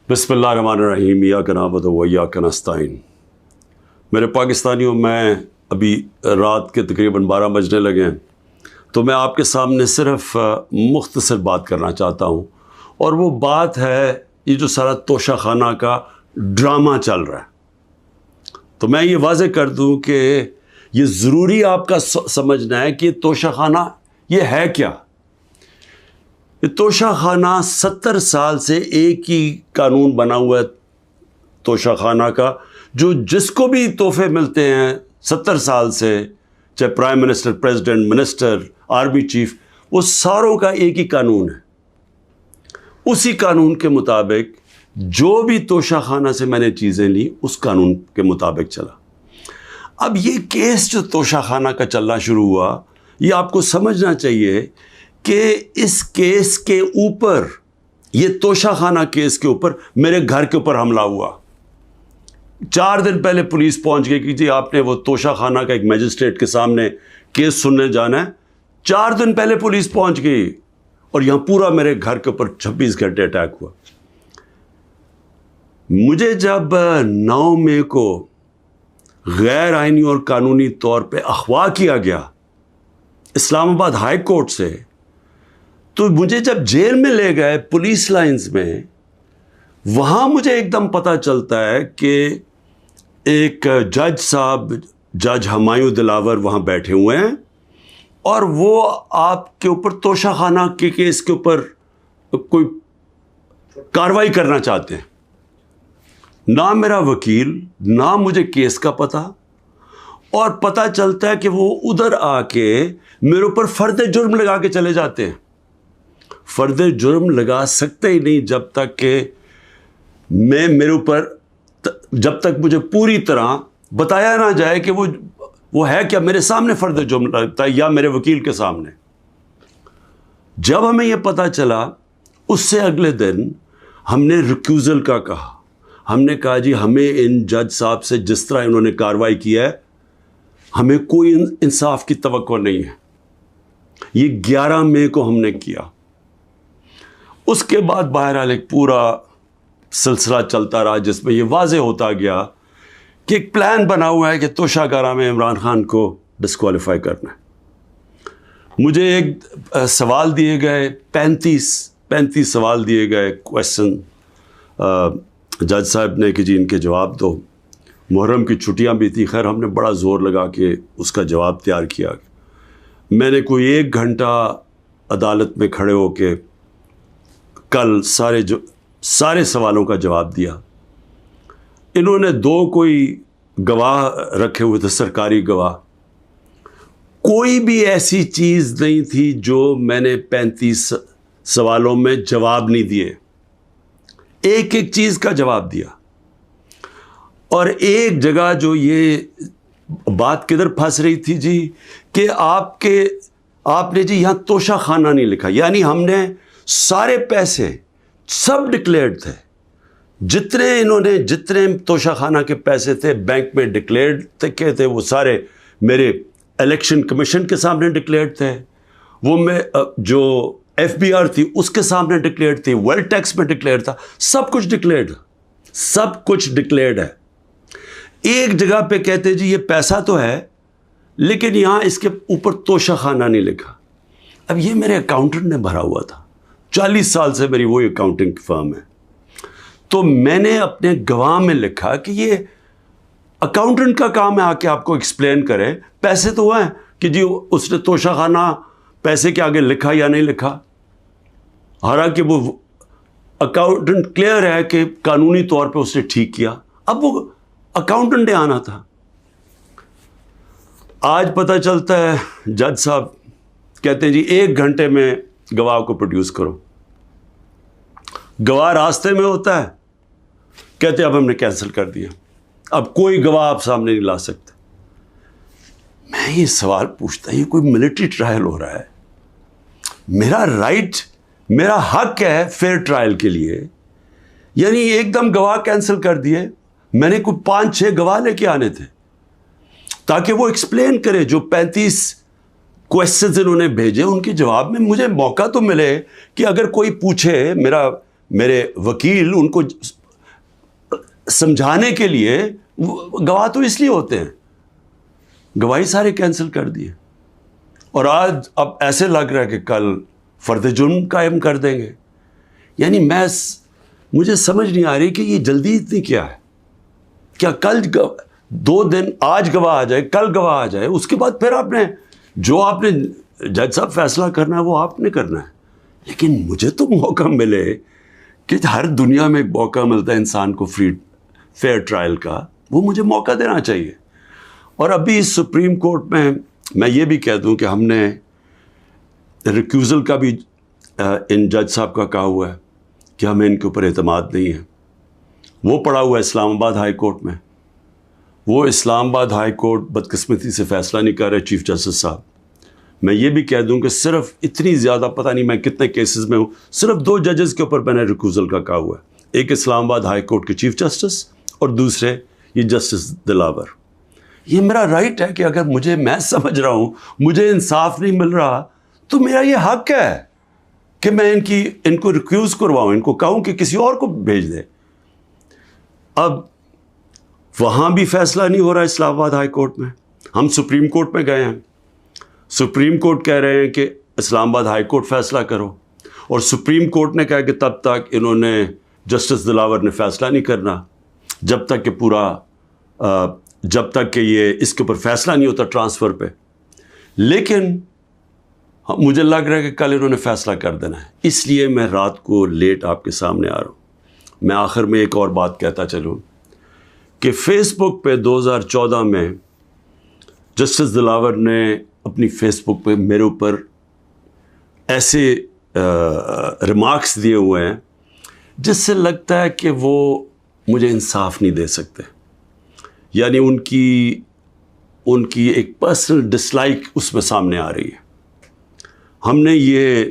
बिस्मिल्लाहिर्रहमानिर्रहीम इय्याका नअबुदु व इय्याका नस्तईन। मेरे पाकिस्तानियों, मैं अभी रात के तकरीबन 12 बजने लगे हैं, तो मैं आपके सामने सिर्फ मुख्तसर बात करना चाहता हूँ, और वो बात है ये जो सारा तोशा खाना का ड्रामा चल रहा है। तो मैं ये वाज़ेह कर दूँ कि ये ज़रूरी आपका समझना है कि तोशा खाना ये है क्या। ये तोशा खाना 70 साल से एक ही कानून बना हुआ है तोशा खाना का, जो जिसको भी तोहफे मिलते हैं 70 साल से, चाहे prime minister, president, minister, army chief, वो सारों का एक ही कानून है। उसी कानून के मुताबिक जो भी तोशा खाना से मैंने चीज़ें ली, उस कानून के मुताबिक चला। अब ये केस जो तोशा खाना का चलना शुरू हुआ, ये आपको समझना चाहिए कि इस केस के ऊपर, ये तोशा खाना केस के ऊपर मेरे घर के ऊपर हमला हुआ। 4 दिन पहले पुलिस पहुंच गई कि जी आपने वो तोशा खाना का एक मजिस्ट्रेट के सामने केस सुनने जाना है। 4 दिन पहले पुलिस पहुंच गई और यहाँ पूरा मेरे घर के ऊपर 26 घंटे अटैक हुआ। मुझे जब 9 मई को गैर आइनी और कानूनी तौर पे अगवा किया गया इस्लामाबाद हाई कोर्ट से, तो मुझे जब जेल में ले गए पुलिस लाइंस में, वहाँ मुझे एकदम पता चलता है कि एक जज साहब, जज हुमायूं दिलावर वहाँ बैठे हुए हैं और वो आपके ऊपर तोशा खाना के केस के ऊपर कोई कार्रवाई करना चाहते हैं। ना मेरा वकील, ना मुझे केस का पता, और पता चलता है कि वो उधर आके मेरे ऊपर फर्द जुर्म लगा के चले जाते हैं। फर्द जुर्म लगा सकते ही नहीं जब तक कि मेरे ऊपर जब तक मुझे पूरी तरह बताया ना जाए कि वो है क्या, मेरे सामने फर्द जुर्म लगता है या मेरे वकील के सामने। जब हमें यह पता चला, उससे अगले दिन हमने रिक्यूज़ल का कहा। हमने कहा जी हमें इन जज साहब से जिस तरह इन्होंने कार्रवाई किया है, हमें कोई इंसाफ की तवक्को नहीं है। ये 11 मई को हमने किया। उसके बाद बहरहाल एक पूरा सिलसिला चलता रहा जिसमें ये वाज़ेह होता गया कि एक प्लान बना हुआ है कि तोशाखाना में इमरान खान को डिस्क्वालीफाई करना है। मुझे एक सवाल दिए गए, 35 सवाल दिए गए, क्वेश्चन जज साहब ने कि जी इनके जवाब दो। मुहर्रम की छुट्टियां भी थी, खैर हमने बड़ा ज़ोर लगा के उसका जवाब तैयार किया। मैंने कोई 1 घंटा अदालत में खड़े होके कल सारे सवालों का जवाब दिया। इन्होंने 2 कोई गवाह रखे हुए थे, सरकारी गवाह। कोई भी ऐसी चीज़ नहीं थी जो मैंने 35 सवालों में जवाब नहीं दिए। एक एक चीज़ का जवाब दिया। और एक जगह जो ये बात किधर फंस रही थी जी, कि आपने जी यहाँ तोशा खाना नहीं लिखा, यानी हमने सारे पैसे सब डिक्लेयर्ड थे। जितने तोशा खाना के पैसे थे बैंक में डिक्लेयर्ड थे, वो सारे मेरे इलेक्शन कमीशन के सामने डिक्लेयर्ड थे। वो मैं जो FBR थी उसके सामने डिक्लेयर्ड थी, वेल्थ टैक्स में डिक्लेयर्ड था, सब कुछ डिक्लेयर्ड है। एक जगह पे कहते जी ये पैसा तो है लेकिन यहाँ इसके ऊपर तोशा खाना नहीं लिखा। अब ये मेरे अकाउंटेंट ने भरा हुआ था, 40 साल से मेरी वही अकाउंटिंग फर्म है। तो मैंने अपने गवाह में लिखा कि ये अकाउंटेंट का काम है आके आपको एक्सप्लेन करे, पैसे तो हैं कि जी उसने तोशा खाना पैसे के आगे लिखा या नहीं लिखा। हालांकि वो अकाउंटेंट क्लियर है कि कानूनी तौर पे उसने ठीक किया। अब वो अकाउंटेंट ने आना था। आज पता चलता है जज साहब कहते हैं जी 1 घंटे में गवाह को प्रोड्यूस करो। गवाह रास्ते में होता है, कहते अब हमने कैंसिल कर दिया, अब कोई गवाह आप सामने नहीं ला सकते। मैं ये सवाल पूछता, ये कोई मिलिट्री ट्रायल हो रहा है? मेरा हक है फेयर ट्रायल के लिए, यानी एकदम गवाह कैंसिल कर दिए। मैंने कोई 5-6 गवाह लेके आने थे ताकि वो एक्सप्लेन करे। जो 35 क्वेश्चंस इन्होंने भेजे उनके जवाब में मुझे मौका तो मिले कि अगर कोई पूछे, मेरे वकील उनको سمجھانے کے لیے گواہ تو اس لیے ہوتے ہیں، گواہی سارے کینسل کر دیے، اور آج اب ایسے لگ رہا ہے کہ کل فرد جرم قائم کر دیں گے. یعنی مجھے سمجھ نہیں آ رہی کہ یہ جلدی اتنی کیا ہے. کیا کل 2 دن آج گواہ آ جائے، کل گواہ آ جائے، اس کے بعد پھر آپ نے جج صاحب فیصلہ کرنا ہے وہ آپ نے کرنا ہے. لیکن مجھے تو موقع ملے کہ ہر دنیا میں ایک موقع ملتا ہے انسان کو فیئر ٹرائل کا، وہ مجھے موقع دینا چاہیے. اور ابھی سپریم کورٹ میں یہ بھی کہہ دوں کہ ہم نے ریکیوزل کا بھی ان جج صاحب کا کہا ہوا ہے کہ ہمیں ان کے اوپر اعتماد نہیں ہے. وہ پڑا ہوا ہے اسلام آباد ہائی کورٹ میں. وہ اسلام آباد ہائی کورٹ بدقسمتی سے فیصلہ نہیں کر رہے چیف جسٹس صاحب. میں یہ بھی کہہ دوں کہ صرف اتنی زیادہ پتہ نہیں میں کتنے کیسز میں ہوں، صرف 2 ججز کے اوپر میں نے ریکیوزل کا کہا ہوا ہے. ایک اسلام آباد ہائی کورٹ کے چیف جسٹس اور دوسرے یہ جسٹس دلاور. یہ میرا رائٹ ہے کہ اگر میں سمجھ رہا ہوں مجھے انصاف نہیں مل رہا تو میرا یہ حق ہے کہ میں ان کو ریکیوز کرواؤں، ان کو کہوں کہ کسی اور کو بھیج دے. اب وہاں بھی فیصلہ نہیں ہو رہا اسلام آباد ہائی کورٹ میں. ہم سپریم کورٹ میں گئے ہیں، سپریم کورٹ کہہ رہے ہیں کہ اسلام آباد ہائی کورٹ فیصلہ کرو، اور سپریم کورٹ نے کہا کہ تب تک انہوں نے جسٹس دلاور نے فیصلہ نہیں کرنا جب تک کہ یہ اس کے اوپر فیصلہ نہیں ہوتا ٹرانسفر پہ. لیکن مجھے لگ رہا ہے کہ کل انہوں نے فیصلہ کر دینا ہے، اس لیے میں رات کو لیٹ آپ کے سامنے آ رہا ہوں. میں آخر میں ایک اور بات کہتا چلوں کہ فیس بک پہ 2014 میں جسٹس دلاور نے اپنی فیس بک پہ میرے اوپر ایسے ریمارکس دیے ہوئے ہیں جس سے لگتا ہے کہ وہ مجھے انصاف نہیں دے سکتے. یعنی ان کی ایک پرسنل ڈسلائک اس میں سامنے آ رہی ہے. ہم نے یہ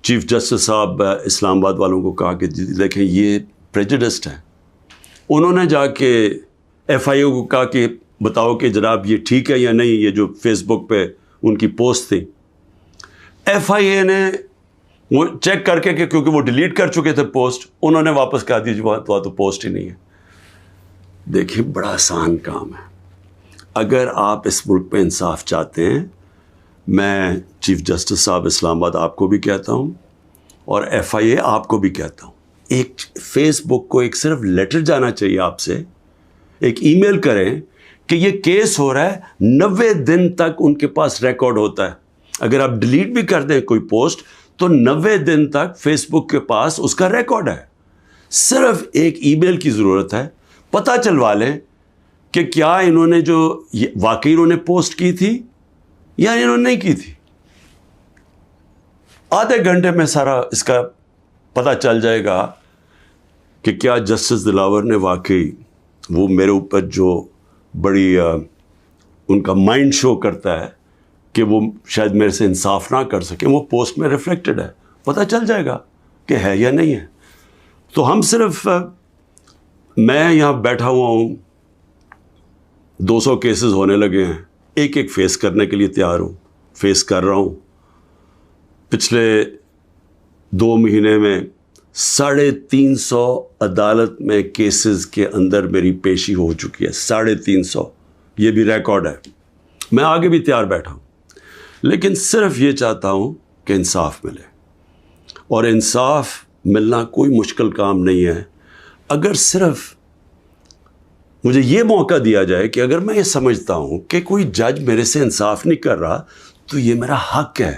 چیف جسٹس صاحب اسلام آباد والوں کو کہا کہ دیکھیں یہ پریجوڈسڈ ہے. انہوں نے جا کے ایف آئی اے کو کہا کہ بتاؤ کہ جناب یہ ٹھیک ہے یا نہیں، یہ جو فیس بک پہ ان کی پوسٹ تھی. ایف آئی اے نے وہ چیک کر کے کہ کیونکہ وہ ڈیلیٹ کر چکے تھے پوسٹ، انہوں نے واپس کہا دی وہاں تو پوسٹ ہی نہیں ہے. دیکھیں بڑا آسان کام ہے. اگر آپ اس ملک پہ انصاف چاہتے ہیں، میں چیف جسٹس صاحب اسلام آباد آپ کو بھی کہتا ہوں اور ایف آئی اے آپ کو بھی کہتا ہوں، ایک فیس بک کو ایک صرف لیٹر جانا چاہیے آپ سے، ایک ای میل کریں کہ یہ کیس ہو رہا ہے. 90 دن تک ان کے پاس ریکارڈ ہوتا ہے. اگر آپ ڈیلیٹ بھی کر دیں کوئی پوسٹ تو 90 دن تک فیس بک کے پاس اس کا ریکارڈ ہے. صرف ایک ای میل کی ضرورت ہے. پتہ چلوا لیں کہ کیا انہوں نے واقعی انہوں نے پوسٹ کی تھی یا انہوں نے نہیں کی تھی. آدھے گھنٹے میں سارا اس کا پتہ چل جائے گا کہ کیا جسٹس دلاور نے واقعی وہ میرے اوپر جو بڑی ان کا مائنڈ شو کرتا ہے کہ وہ شاید میرے سے انصاف نہ کر سکیں، وہ پوسٹ میں ریفلیکٹڈ ہے. پتہ چل جائے گا کہ ہے یا نہیں ہے. تو ہم صرف میں یہاں بیٹھا ہوا ہوں، 200 کیسز ہونے لگے ہیں، ایک فیس کرنے کے لیے تیار ہوں، فیس کر رہا ہوں. پچھلے 2 مہینے میں 350 عدالت میں کیسز کے اندر میری پیشی ہو چکی ہے. 350، یہ بھی ریکارڈ ہے. میں آگے بھی تیار بیٹھا ہوں، لیکن صرف یہ چاہتا ہوں کہ انصاف ملے. اور انصاف ملنا کوئی مشکل کام نہیں ہے. اگر صرف مجھے یہ موقع دیا جائے کہ اگر میں یہ سمجھتا ہوں کہ کوئی جج میرے سے انصاف نہیں کر رہا تو یہ میرا حق ہے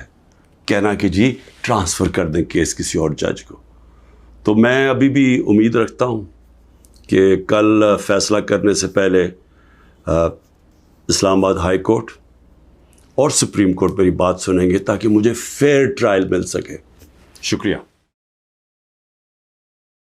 کہنا کہ جی ٹرانسفر کر دیں کیس کسی اور جج کو. تو میں ابھی بھی امید رکھتا ہوں کہ کل فیصلہ کرنے سے پہلے اسلام آباد ہائی کورٹ اور سپریم کورٹ میری بات سنیں گے تاکہ مجھے فیئر ٹرائل مل سکے. شکریہ.